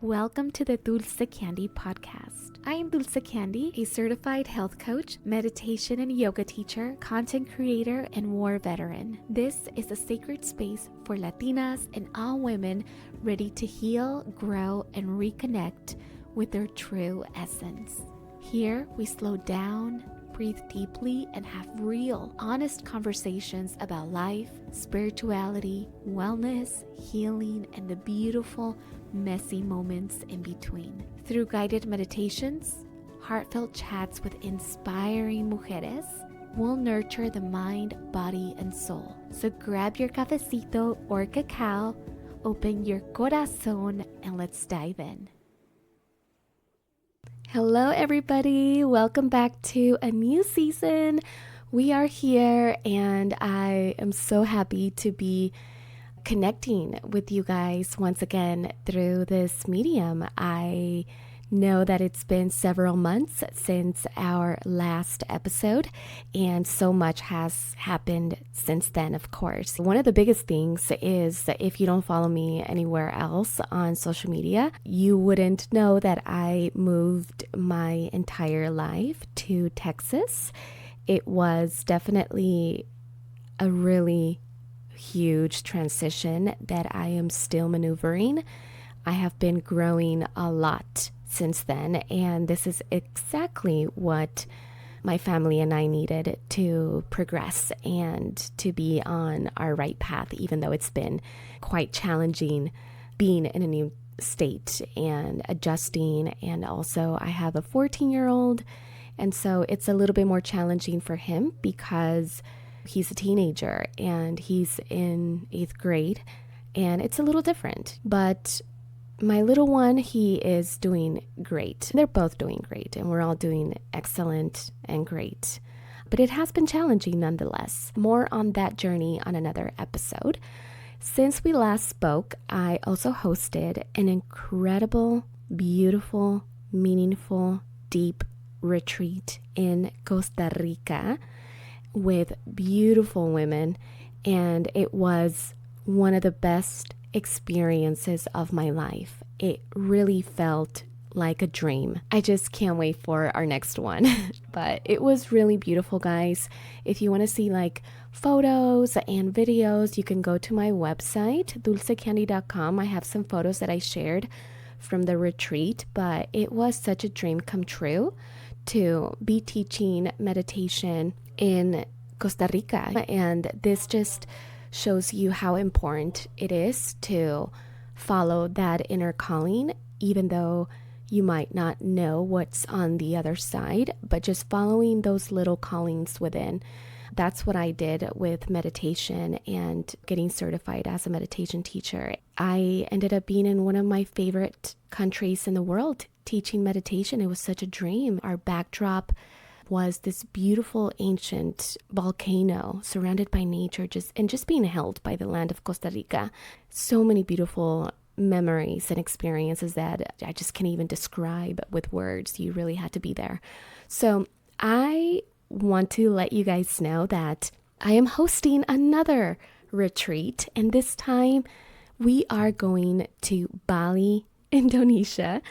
Welcome to the Dulce Candy podcast. I am Dulce Candy, a certified health coach, meditation and yoga teacher, content creator, and war veteran. This is a sacred space for Latinas and all women ready to heal, grow, and reconnect with their true essence. Here, we slow down, breathe deeply, and have real, honest conversations about life, spirituality, wellness, healing, and the beautiful, messy moments in between. Through guided meditations, heartfelt chats with inspiring mujeres, we'll nurture the mind, body, and soul. So grab your cafecito or cacao, open your corazón, and let's dive in. Hello, everybody. Welcome back to a new season. We are here, and I am so happy to be connecting with you guys once again through this medium. I know that it's been several months since our last episode, and so much has happened since then, of course. One of the biggest things is that if you don't follow me anywhere else on social media, you wouldn't know that I moved my entire life to Texas. It was definitely a really huge transition that I am still maneuvering. I have been growing a lot since then, and this is exactly what my family and I needed to progress and to be on our right path, even though it's been quite challenging being in a new state and adjusting. And also I have a 14-year-old, and so it's a little bit more challenging for him because he's a teenager and he's in 8th grade, and it's a little different. But my little one, he is doing great. They're both doing great, and we're all doing excellent and great. But it has been challenging nonetheless. More on that journey on another episode. Since we last spoke, I also hosted an incredible, beautiful, meaningful, deep retreat in Costa Rica with beautiful women, and it was one of the best experiences of my life. It really felt like a dream. I just can't wait for our next one. But it was really beautiful, guys. If you want to see like photos and videos, you can go to my website, dulcecandy.com. I have some photos that I shared from the retreat, but it was such a dream come true to be teaching meditation in Costa Rica. And this just shows you how important it is to follow that inner calling, even though you might not know what's on the other side, but just following those little callings within. That's what I did with meditation and getting certified as a meditation teacher. I ended up being in one of my favorite countries in the world teaching meditation. It was such a dream. Our backdrop was this beautiful ancient volcano surrounded by nature, just being held by the land of Costa Rica. So many beautiful memories and experiences that I just can't even describe with words. You really had to be there. So I want to let you guys know that I am hosting another retreat, and this time we are going to Bali, Indonesia,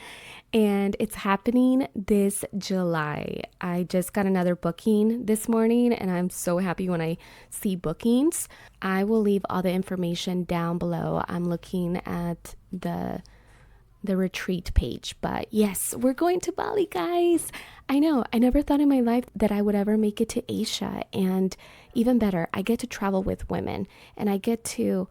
and it's happening this July. I just got another booking this morning, and I'm so happy when I see bookings. I will leave all the information down below. I'm looking at the retreat page, but yes, we're going to Bali, guys. I know, I never thought in my life that I would ever make it to Asia, and even better, I get to travel with women, and I get to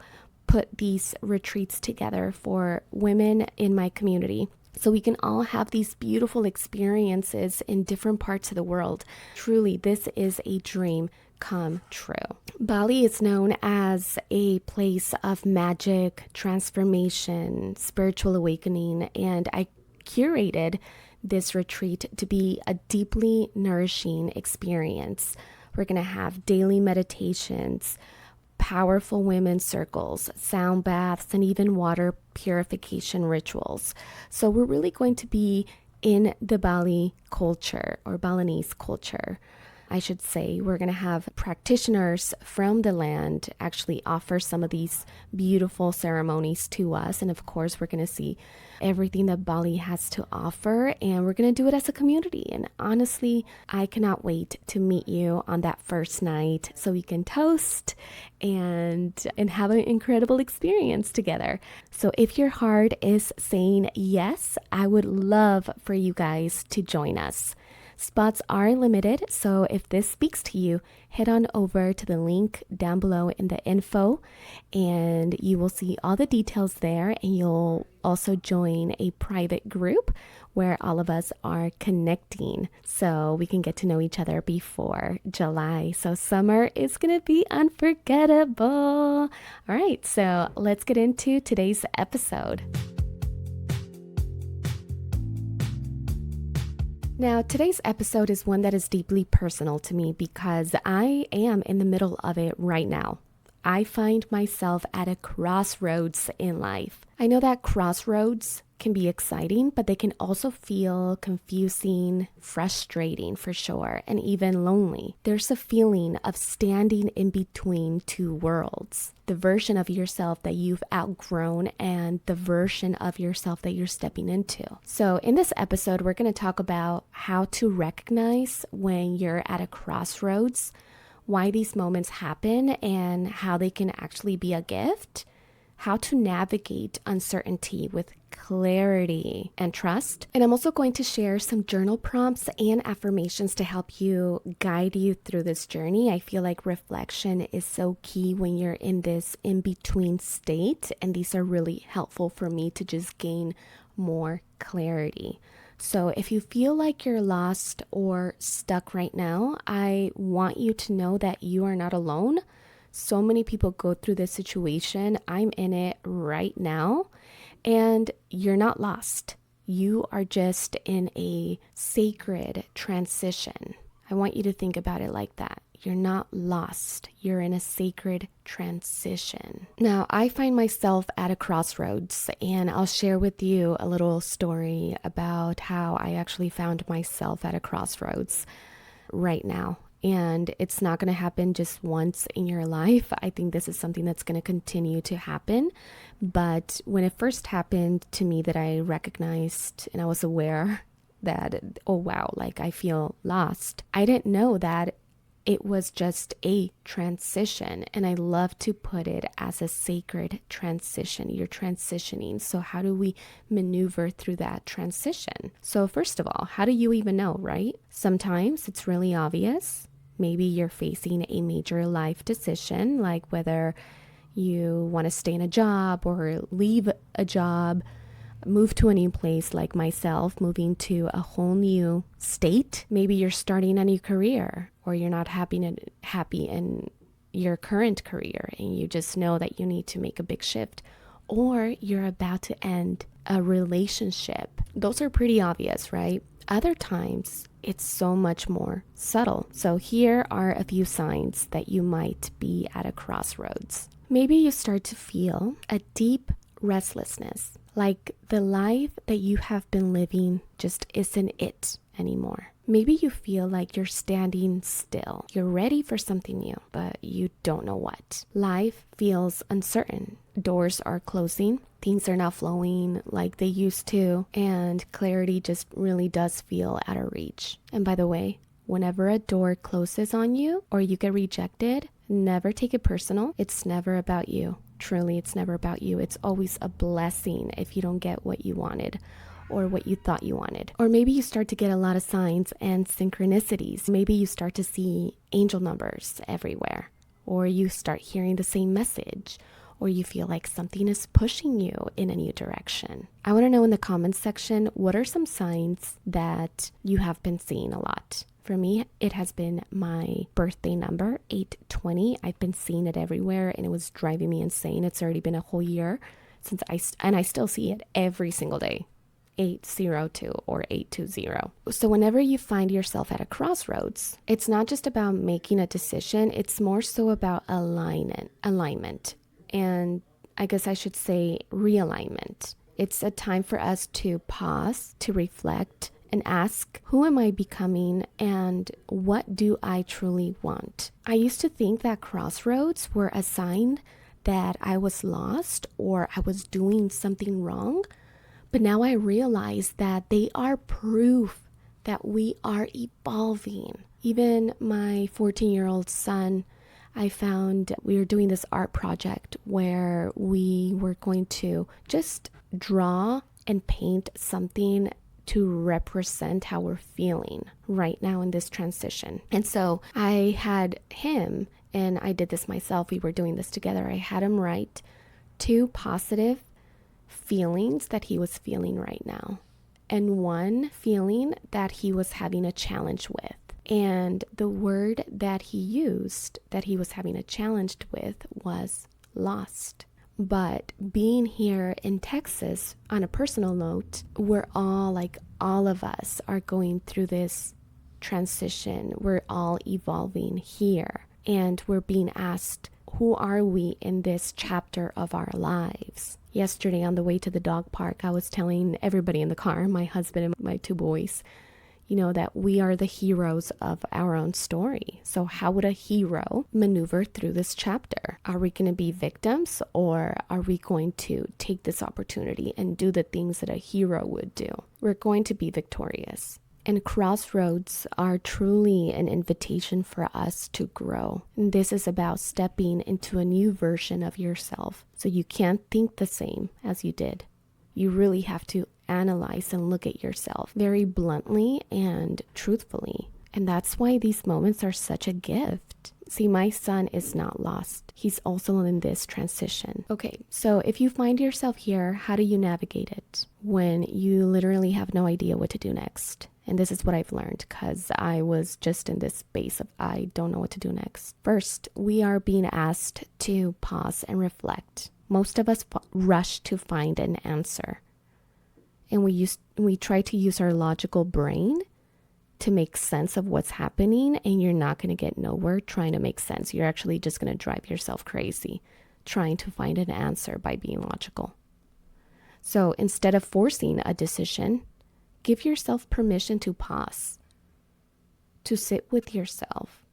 put these retreats together for women in my community, so we can all have these beautiful experiences in different parts of the world. Truly, this is a dream come true. Bali is known as a place of magic, transformation, spiritual awakening, and I curated this retreat to be a deeply nourishing experience. We're going to have daily meditations, powerful women's circles, sound baths, and even water purification rituals. So we're really going to be in the Bali culture or Balinese culture. I should say. We're going to have practitioners from the land actually offer some of these beautiful ceremonies to us. And of course, we're going to see everything that Bali has to offer, and we're going to do it as a community. And honestly, I cannot wait to meet you on that first night so we can toast and have an incredible experience together. So if your heart is saying yes, I would love for you guys to join us. Spots are limited, so if this speaks to you, head on over to the link down below in the info and you will see all the details there, and you'll also join a private group where all of us are connecting so we can get to know each other before July. So summer is going to be unforgettable. All right, so let's get into today's episode. Now, today's episode is one that is deeply personal to me because I am in the middle of it right now. I find myself at a crossroads in life. I know that crossroads can be exciting, but they can also feel confusing, frustrating for sure, and even lonely. There's a feeling of standing in between two worlds. The version of yourself that you've outgrown and the version of yourself that you're stepping into. So in this episode, we're going to talk about how to recognize when you're at a crossroads, why these moments happen, and how they can actually be a gift, how to navigate uncertainty with clarity and trust. And I'm also going to share some journal prompts and affirmations to help you guide you through this journey. I feel like reflection is so key when you're in this in-between state, and these are really helpful for me to just gain more clarity. So if you feel like you're lost or stuck right now, I want you to know that you are not alone. So many people go through this situation. I'm in it right now, and you're not lost. You are just in a sacred transition. I want you to think about it like that. You're not lost. You're in a sacred transition. Now, I find myself at a crossroads, and I'll share with you a little story about how I actually found myself at a crossroads right now. And it's not going to happen just once in your life. I think this is something that's going to continue to happen. But when it first happened to me, that I recognized and I was aware that, oh wow, like I feel lost. I didn't know that it was just a transition. And I love to put it as a sacred transition. You're transitioning. So how do we maneuver through that transition? So first of all, how do you even know, right? Sometimes it's really obvious. Maybe you're facing a major life decision, like whether you want to stay in a job or leave a job, move to a new place, like myself, moving to a whole new state. Maybe you're starting a new career, or you're not happy in your current career and you just know that you need to make a big shift, or you're about to end a relationship. Those are pretty obvious, right? Other times, it's so much more subtle. So here are a few signs that you might be at a crossroads. Maybe you start to feel a deep restlessness, like the life that you have been living just isn't it anymore. Maybe you feel like you're standing still. You're ready for something new, but you don't know what. Life feels uncertain. Doors are closing. Things are not flowing like they used to. And clarity just really does feel out of reach. And by the way, whenever a door closes on you or you get rejected, never take it personal. It's never about you. Truly, it's never about you. It's always a blessing if you don't get what you wanted or what you thought you wanted. Or maybe you start to get a lot of signs and synchronicities. Maybe you start to see angel numbers everywhere, or you start hearing the same message, or you feel like something is pushing you in a new direction. I want to know in the comments section, what are some signs that you have been seeing a lot? For me, it has been my birthday number, 820. I've been seeing it everywhere and it was driving me insane. It's already been a whole year since I still see it every single day. 802 or 820. So whenever you find yourself at a crossroads, it's not just about making a decision, it's more so about alignment. And I guess I should say realignment. It's a time for us to pause, to reflect, and ask, who am I becoming and what do I truly want? I used to think that crossroads were a sign that I was lost or I was doing something wrong. But now I realize that they are proof that we are evolving. Even my 14-year-old son, I found we were doing this art project where we were going to just draw and paint something to represent how we're feeling right now in this transition. And so I had him, and I did this myself, we were doing this together. I had him write 2 positive feelings that he was feeling right now, and 1 feeling that he was having a challenge with. And the word that he used that he was having a challenge with was lost. But being here in Texas, on a personal note, we're all of us are going through this transition. We're all evolving here. And we're being asked, who are we in this chapter of our lives? Yesterday on the way to the dog park, I was telling everybody in the car, my husband and my 2 boys, that we are the heroes of our own story. So how would a hero maneuver through this chapter? Are we going to be victims, or are we going to take this opportunity and do the things that a hero would do? We're going to be victorious. And crossroads are truly an invitation for us to grow. And this is about stepping into a new version of yourself. So you can't think the same as you did. You really have to analyze and look at yourself very bluntly and truthfully. And that's why these moments are such a gift. See, my son is not lost. He's also in this transition. Okay, so if you find yourself here, how do you navigate it when you literally have no idea what to do next? And this is what I've learned, because I was just in this space of I don't know what to do next. First, we are being asked to pause and reflect. Most of us rush to find an answer. And we try to use our logical brain to make sense of what's happening, and you're not going to get nowhere trying to make sense. You're actually just going to drive yourself crazy trying to find an answer by being logical. So instead of forcing a decision, give yourself permission to pause, to sit with yourself,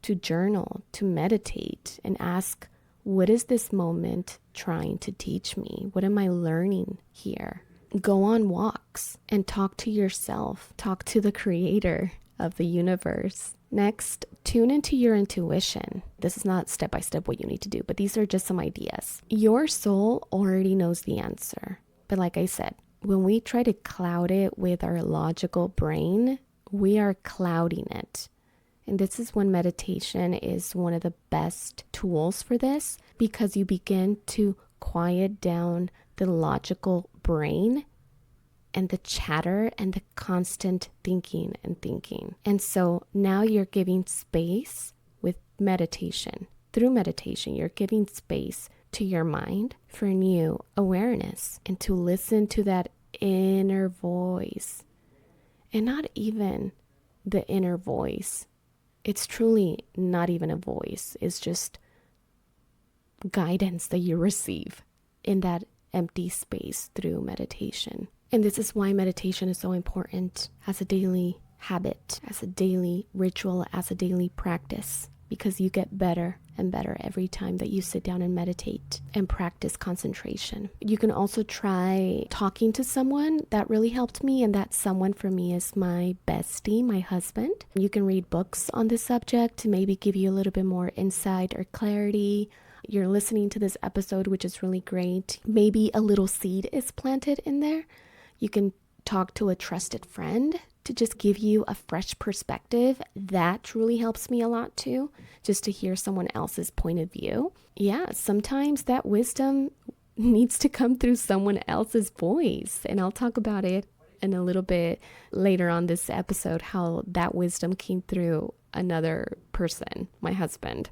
to journal, to meditate, and ask, what is this moment trying to teach me? What am I learning here? Go on walks and talk to yourself. Talk to the creator of the universe. Next, tune into your intuition. This is not step by step what you need to do, but these are just some ideas. Your soul already knows the answer. But like I said, when we try to cloud it with our logical brain, we are clouding it. And this is when meditation is one of the best tools for this, because you begin to quiet down the logical brain and the chatter and the constant thinking and thinking. And so now you're giving space with meditation. Through meditation, you're giving space to your mind for new awareness and to listen to that inner voice. And not even the inner voice. It's truly not even a voice. It's just guidance that you receive in that empty space through meditation. And this is why meditation is so important as a daily habit, as a daily ritual, as a daily practice, because you get better and better every time that you sit down and meditate and practice concentration. You can also try talking to someone. That really helped me, and that someone for me is my bestie, my husband. You can read books on this subject to maybe give you a little bit more insight or clarity. You're listening to this episode, which is really great. Maybe a little seed is planted in there. You can talk to a trusted friend to just give you a fresh perspective. That truly helps me a lot too, just to hear someone else's point of view. Yeah, sometimes that wisdom needs to come through someone else's voice. And I'll talk about it in a little bit later on this episode, how that wisdom came through another person, my husband.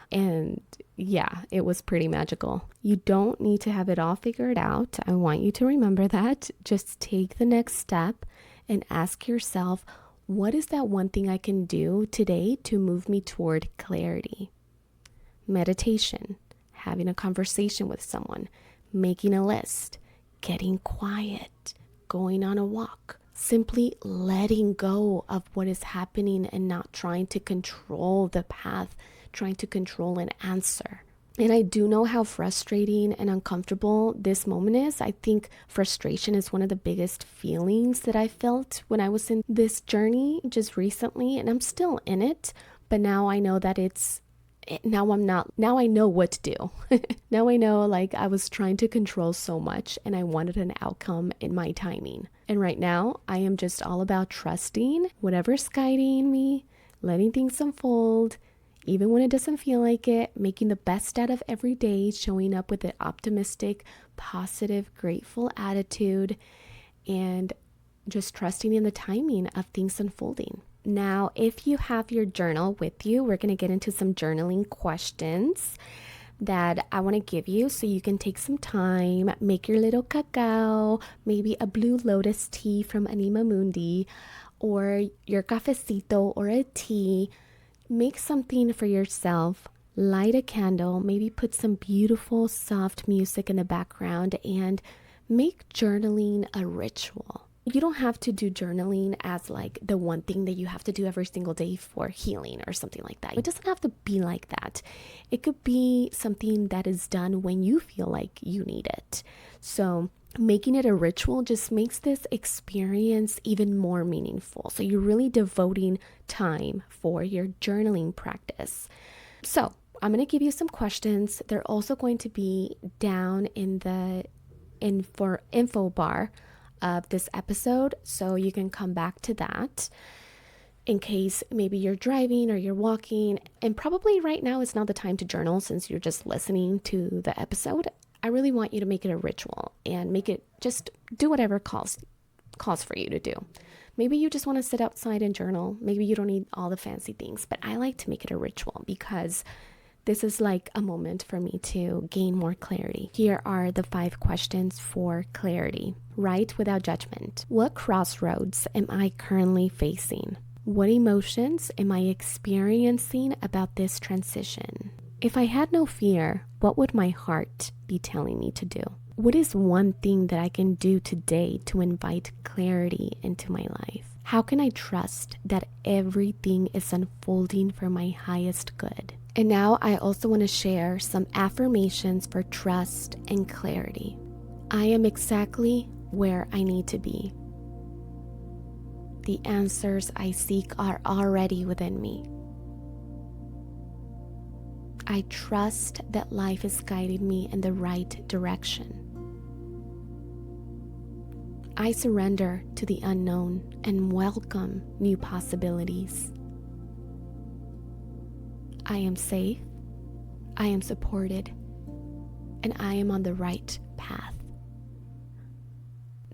And yeah, it was pretty magical. You don't need to have it all figured out. I want you to remember that. Just take the next step and ask yourself, what is that one thing I can do today to move me toward clarity? Meditation, having a conversation with someone, making a list, getting quiet, going on a walk, simply letting go of what is happening and not trying to control the path, trying to control an answer. And I do know how frustrating and uncomfortable this moment is. I think frustration is one of the biggest feelings that I felt when I was in this journey just recently, and I'm still in it, but now I know that now I know what to do. Now I know, like, I was trying to control so much and I wanted an outcome in my timing. And right now I am just all about trusting whatever's guiding me, letting things unfold, even when it doesn't feel like it, making the best out of every day, showing up with an optimistic, positive, grateful attitude, and just trusting in the timing of things unfolding. Now, if you have your journal with you, we're going to get into some journaling questions that I want to give you so you can take some time, make your little cacao, maybe a blue lotus tea from Anima Mundi, or your cafecito or a tea. Make something for yourself, light a candle, maybe put some beautiful soft music in the background, and make journaling a ritual. You don't have to do journaling as like the one thing that you have to do every single day for healing or something like that. It doesn't have to be like that. It could be something that is done when you feel like you need it. So making it a ritual just makes this experience even more meaningful. So you're really devoting time for your journaling practice. So I'm going to give you some questions. They're also going to be down in the info bar of this episode, so you can come back to that in case maybe you're driving or you're walking. And probably right now is not the time to journal since you're just listening to the episode. I really want you to make it a ritual and make it, just do whatever calls for you to do. Maybe you just want to sit outside and journal. Maybe you don't need all the fancy things, but I like to make it a ritual because this is like a moment for me to gain more clarity. Here are the 5 questions for clarity. Write without judgment. What crossroads am I currently facing? What emotions am I experiencing about this transition? If I had no fear, what would my heart be telling me to do? What is one thing that I can do today to invite clarity into my life? How can I trust that everything is unfolding for my highest good? And now I also want to share some affirmations for trust and clarity. I am exactly where I need to be. The answers I seek are already within me. I trust that life is guiding me in the right direction. I surrender to the unknown and welcome new possibilities. I am safe, I am supported, and I am on the right path.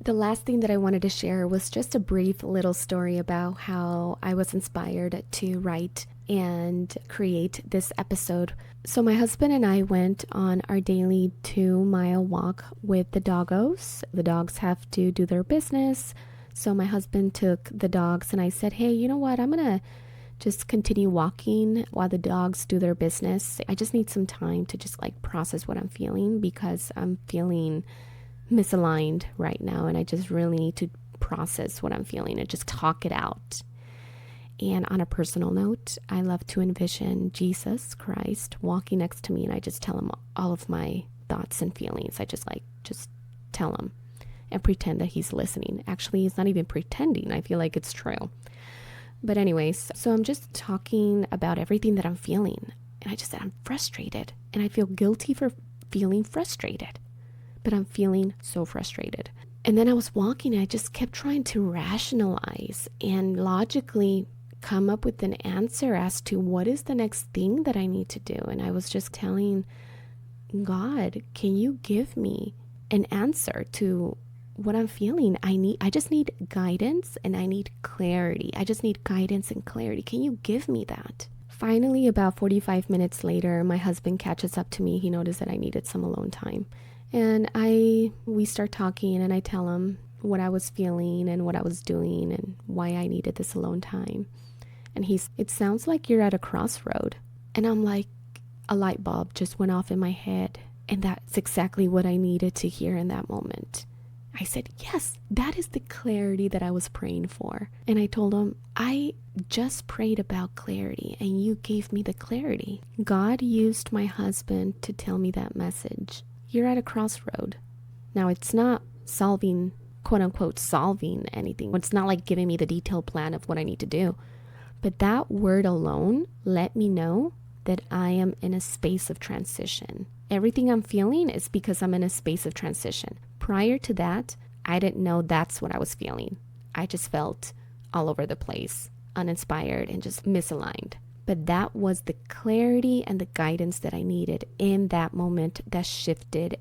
The last thing that I wanted to share was just a brief little story about how I was inspired to write and create this episode. So my husband and I went on our daily 2-mile walk with the doggos. The dogs have to do their business. So my husband took the dogs and I said, hey, you know what? I'm going to just continue walking while the dogs do their business. I just need some time to just like process what I'm feeling because I'm feeling misaligned right now. And I just really need to process what I'm feeling and just talk it out. And on a personal note, I love to envision Jesus Christ walking next to me and I just tell him all of my thoughts and feelings. I just tell him and pretend that he's listening. Actually, he's not even pretending. I feel like it's true. But anyways, so I'm just talking about everything that I'm feeling. And I just said, I'm frustrated. And I feel guilty for feeling frustrated. But I'm feeling so frustrated. And then I was walking and I just kept trying to rationalize and logically come up with an answer as to what is the next thing that I need to do. And I was just telling God, can you give me an answer to what I'm feeling? I just need guidance and I need clarity. I just need guidance and clarity. Can you give me that? Finally, about 45 minutes later, my husband catches up to me. He noticed that I needed some alone time. And we start talking and I tell him what I was feeling and what I was doing and why I needed this alone time. And it sounds like you're at a crossroad. And I'm like, a light bulb just went off in my head. And that's exactly what I needed to hear in that moment. I said, yes, that is the clarity that I was praying for. And I told him, I just prayed about clarity and you gave me the clarity. God used my husband to tell me that message. You're at a crossroad. Now, it's not solving, quote unquote, solving anything. It's not like giving me the detailed plan of what I need to do. But that word alone let me know that I am in a space of transition. Everything I'm feeling is because I'm in a space of transition. Prior to that, I didn't know that's what I was feeling. I just felt all over the place, uninspired and just misaligned. But that was the clarity and the guidance that I needed in that moment that shifted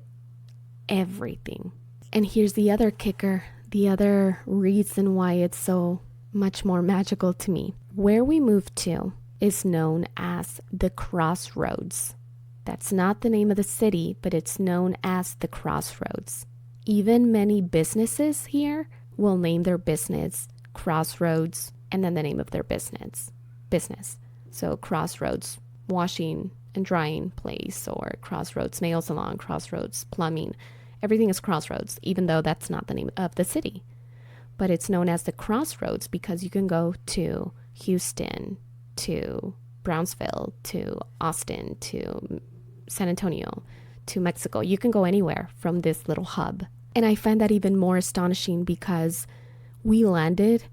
everything. And here's the other kicker, the other reason why it's so much more magical to me. Where we moved to is known as the Crossroads. That's not the name of the city, but it's known as the Crossroads. Even many businesses here will name their business Crossroads and then the name of their business. So Crossroads washing and drying place, or Crossroads nail salon, Crossroads plumbing. Everything is Crossroads, even though that's not the name of the city. But it's known as the Crossroads because you can go to Houston, to Brownsville, to Austin, to San Antonio, to Mexico. You can go anywhere from this little hub. And I find that even more astonishing because we landed,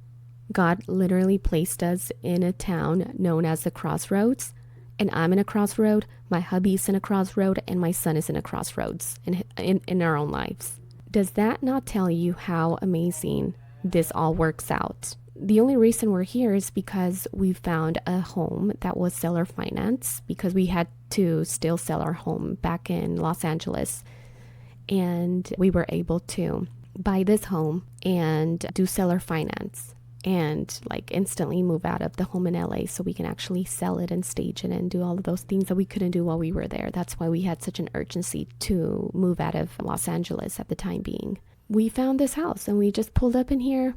God literally placed us in a town known as the Crossroads. And I'm in a crossroad, my hubby's in a crossroad, and my son is in a crossroads in our own lives. Does that not tell you how amazing this all works out? The only reason we're here is because we found a home that was seller finance, because we had to still sell our home back in Los Angeles. And we were able to buy this home and do seller finance and like instantly move out of the home in LA so we can actually sell it and stage it and do all of those things that we couldn't do while we were there. That's why we had such an urgency to move out of Los Angeles at the time being. We found this house and we just pulled up in here.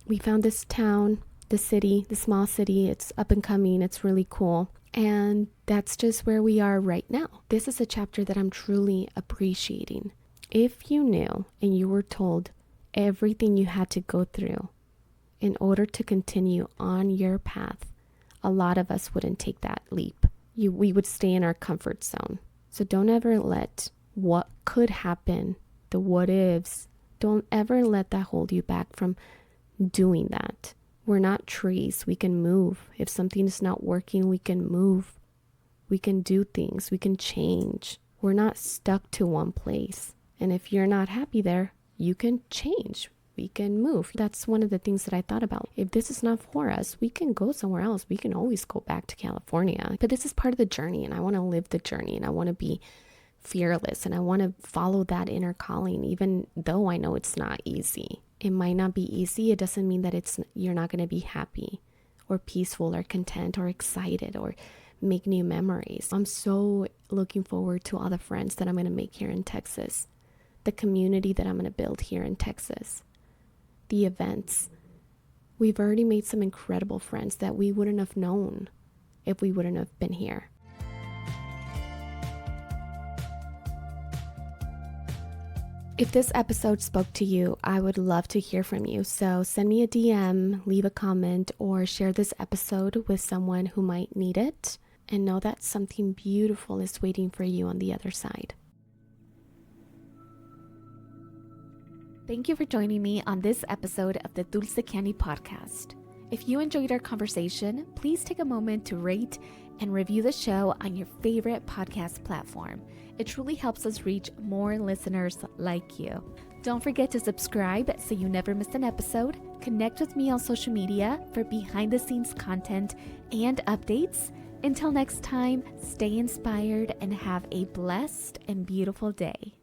We found this town, the city, the small city. It's up and coming. It's really cool. And that's just where we are right now. This is a chapter that I'm truly appreciating. If you knew and you were told everything you had to go through in order to continue on your path, a lot of us wouldn't take that leap. We would stay in our comfort zone. So don't ever let what could happen, the what ifs, don't ever let that hold you back from doing that. We're not trees. We can move. If something is not working, we can move. We can do things. We can change. We're not stuck to one place. And if you're not happy there, you can change. We can move. That's one of the things that I thought about. If this is not for us, we can go somewhere else. We can always go back to California. But this is part of the journey, and I want to live the journey, and I want to be fearless, and I want to follow that inner calling, even though I know it's not easy. It might not be easy. It doesn't mean that you're not going to be happy or peaceful or content or excited or make new memories. I'm so looking forward to all the friends that I'm going to make here in Texas, the community that I'm going to build here in Texas, the events. We've already made some incredible friends that we wouldn't have known if we wouldn't have been here. If this episode spoke to you, I would love to hear from you. So send me a DM, leave a comment, or share this episode with someone who might need it. And know that something beautiful is waiting for you on the other side. Thank you for joining me on this episode of the Dulce Candy Podcast. If you enjoyed our conversation, please take a moment to rate and review the show on your favorite podcast platform. It truly helps us reach more listeners like you. Don't forget to subscribe so you never miss an episode. Connect with me on social media for behind-the-scenes content and updates. Until next time, stay inspired and have a blessed and beautiful day.